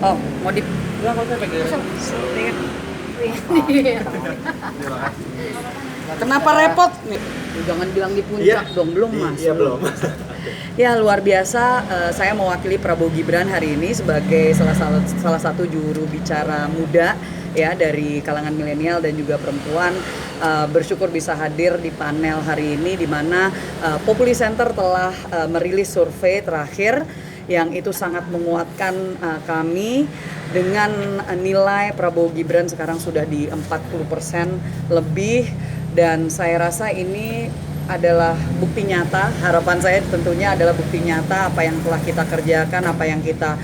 Oh, mau di enggak kok saya pegang. Kenapa repot nih? Jangan bilang di puncak dong, belum Mas. Iya belum. Ya luar biasa, saya mewakili Prabowo Gibran hari ini sebagai salah satu juru bicara muda ya dari kalangan milenial dan juga perempuan. Bersyukur bisa hadir di panel hari ini di mana Populi Center telah merilis survei terakhir yang itu sangat menguatkan kami dengan nilai Prabowo Gibran sekarang sudah di 40% lebih, dan saya rasa ini adalah bukti nyata. Harapan saya tentunya adalah bukti nyata apa yang telah kita kerjakan, apa yang kita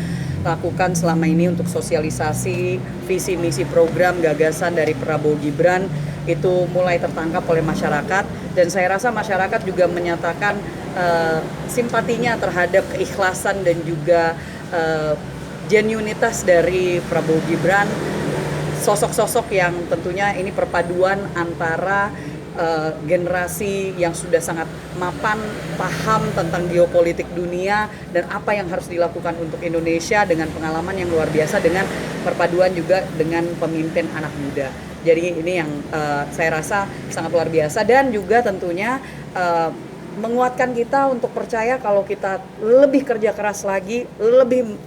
lakukan selama ini untuk sosialisasi visi misi program gagasan dari Prabowo Gibran itu mulai tertangkap oleh masyarakat, dan saya rasa masyarakat juga menyatakan simpatinya terhadap keikhlasan dan juga genuinitas dari Prabowo Gibran, sosok-sosok yang tentunya ini perpaduan antara generasi yang sudah sangat mapan, paham tentang geopolitik dunia dan apa yang harus dilakukan untuk Indonesia dengan pengalaman yang luar biasa, dengan perpaduan juga dengan pemimpin anak muda. Jadi ini yang saya rasa sangat luar biasa, dan juga tentunya menguatkan kita untuk percaya kalau kita lebih kerja keras lagi, lebih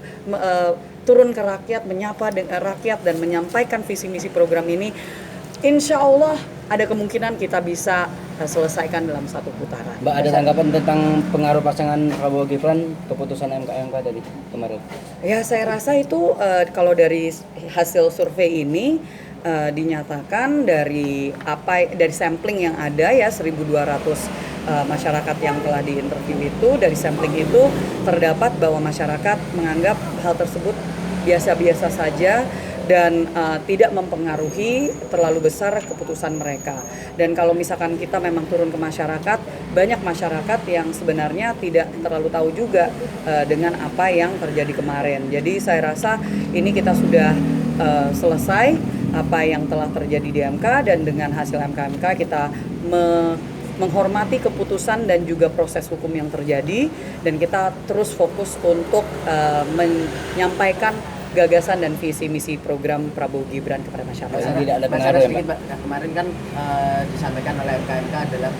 turun ke rakyat, menyapa rakyat dan menyampaikan visi misi program ini, insya Allah ada kemungkinan kita bisa selesaikan dalam satu putaran. Mbak, ada tanggapan tentang pengaruh pasangan Prabowo Gibran keputusan MK tadi kemarin? Ya, saya rasa itu kalau dari hasil survei ini dinyatakan dari sampling yang ada ya 1.200 masyarakat yang telah diinterview itu, dari sampling itu terdapat bahwa masyarakat menganggap hal tersebut biasa-biasa saja dan tidak mempengaruhi terlalu besar keputusan mereka. Dan kalau misalkan kita memang turun ke masyarakat, banyak masyarakat yang sebenarnya tidak terlalu tahu juga dengan apa yang terjadi kemarin. Jadi saya rasa ini kita sudah selesai apa yang telah terjadi di MK, dan dengan hasil MK kita menghormati keputusan dan juga proses hukum yang terjadi, dan kita terus fokus untuk menyampaikan gagasan dan visi misi program Prabowo Gibran kepada masyarakat. Tidak ada pengaruh ya, Mbak? Nah, kemarin kan disampaikan oleh MK adalah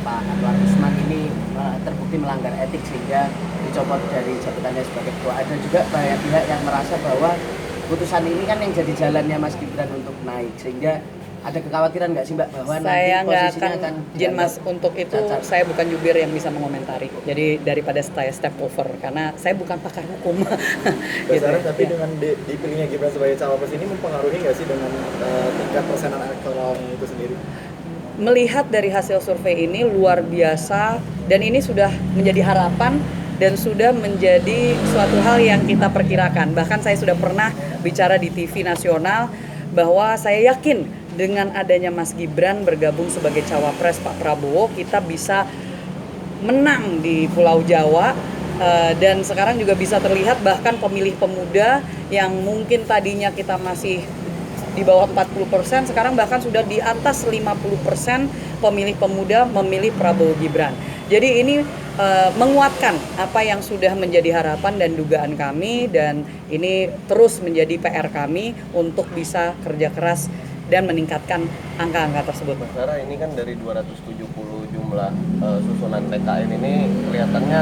Pak Anwar Usman ini terbukti melanggar etik sehingga dicopot dari jabatannya sebagai ketua. Ada juga banyak pihak yang merasa bahwa putusan ini kan yang jadi jalannya Mas Gibran untuk naik, sehingga ada kekhawatiran nggak sih Mbak bahwa saya nanti posisinya akan akan izin Mas untuk itu cacat. Saya bukan jubir yang bisa mengomentari. Jadi daripada saya step over karena saya bukan pakar hukum. Gitu, tapi ya. Dengan dipilihnya Gibran sebagai cawapres ini mempengaruhi nggak sih dengan tingkat persenan elektoralnya itu sendiri? Melihat dari hasil survei ini luar biasa, dan ini sudah menjadi harapan dan sudah menjadi suatu hal yang kita perkirakan. Bahkan saya sudah pernah bicara di TV nasional bahwa saya yakin dengan adanya Mas Gibran bergabung sebagai cawapres Pak Prabowo, kita bisa menang di Pulau Jawa, dan sekarang juga bisa terlihat bahkan pemilih pemuda yang mungkin tadinya kita masih di bawah 40%, sekarang bahkan sudah di atas 50% pemilih pemuda memilih Prabowo Gibran. Jadi ini menguatkan apa yang sudah menjadi harapan dan dugaan kami, dan ini terus menjadi PR kami untuk bisa kerja keras dan meningkatkan angka-angka tersebut. Mas Sarah, ini kan dari 270 jumlah susunan PKN ini kelihatannya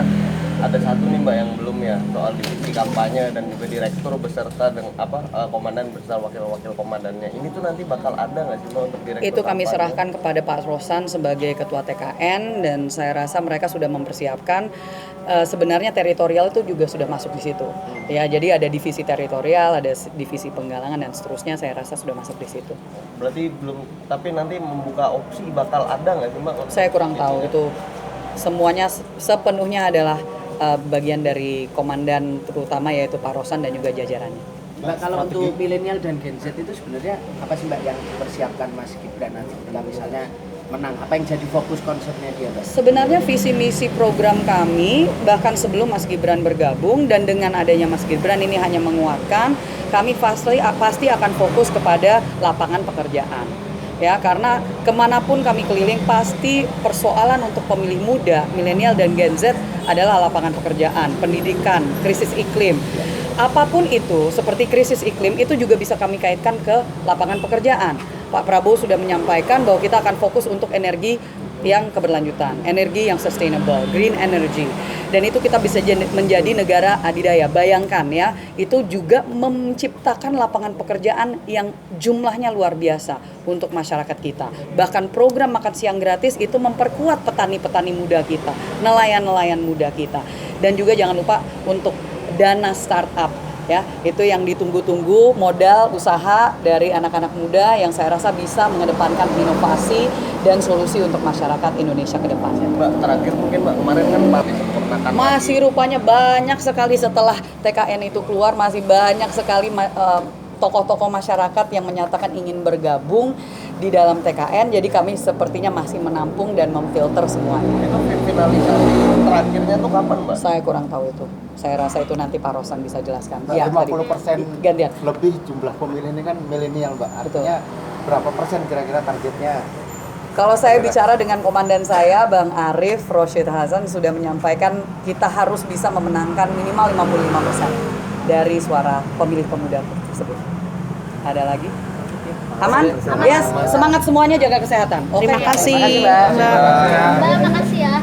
ada satu nih Mbak yang belum ya, soal divisi kampanye dan juga direktur beserta dengan komandan beserta wakil-wakil komandannya. Ini tuh nanti bakal ada nggak sih Mbak untuk direktur? Itu kami kampanye? serahkan kepada Pak Rosan sebagai ketua TKN, dan saya rasa mereka sudah mempersiapkan. Sebenarnya teritorial itu juga sudah masuk di situ. Ya, jadi ada divisi teritorial, ada divisi penggalangan dan seterusnya. Saya rasa sudah masuk di situ. Berarti belum, tapi nanti membuka opsi bakal ada nggak sih Mbak? Saya kurang tahu itu. Semuanya sepenuhnya adalah bagian dari komandan terutama yaitu Pak Rosan dan juga jajarannya. Mbak, kalau untuk milenial dan Gen Z itu sebenarnya apa sih Mbak yang dipersiapkan Mas Gibran nanti kalau misalnya menang? Apa yang jadi fokus konsepnya dia Mbak? Sebenarnya visi misi program kami bahkan sebelum Mas Gibran bergabung, dan dengan adanya Mas Gibran ini hanya menguatkan, kami pasti akan fokus kepada lapangan pekerjaan. ya, karena kemanapun kami keliling pasti persoalan untuk pemilih muda, milenial dan Gen Z adalah lapangan pekerjaan, pendidikan, krisis iklim. Apapun itu, seperti krisis iklim itu juga bisa kami kaitkan ke lapangan pekerjaan. Pak Prabowo sudah menyampaikan bahwa kita akan fokus untuk energi yang keberlanjutan, energi yang sustainable, green energy. Dan itu kita bisa menjadi negara adidaya. Bayangkan ya, itu juga menciptakan lapangan pekerjaan yang jumlahnya luar biasa untuk masyarakat kita. Bahkan program makan siang gratis itu memperkuat petani-petani muda kita, nelayan-nelayan muda kita. Dan juga jangan lupa untuk dana startup. Ya, itu yang ditunggu-tunggu, modal usaha dari anak-anak muda yang saya rasa bisa mengedepankan inovasi dan solusi untuk masyarakat Indonesia ke depan. Mbak, terakhir mungkin Mbak, kemarin kan Pak disempurnakan Masih lagi. rupanya banyak sekali setelah TKN itu keluar, masih banyak sekali tokoh-tokoh masyarakat yang menyatakan ingin bergabung di dalam TKN. Jadi kami sepertinya masih menampung dan memfilter semuanya. Itu finalisasi terakhirnya tuh kapan Mbak? Saya kurang tahu itu. Saya rasa itu nanti Pak Rosan bisa jelaskan. Mbak, Ya, 50% gantian. lebih jumlah pemilih ini kan milenial, Mbak. Artinya berapa persen kira-kira targetnya? Kalau saya bicara dengan komandan saya, Bang Arief Roshid Hasan sudah menyampaikan kita harus bisa memenangkan minimal 55% dari suara pemilih pemuda tersebut. Ada lagi? Aman? Yes, semangat semuanya, jaga kesehatan. Oke. Terima kasih. Terima kasih, Mbak. Mbak, makasih ya.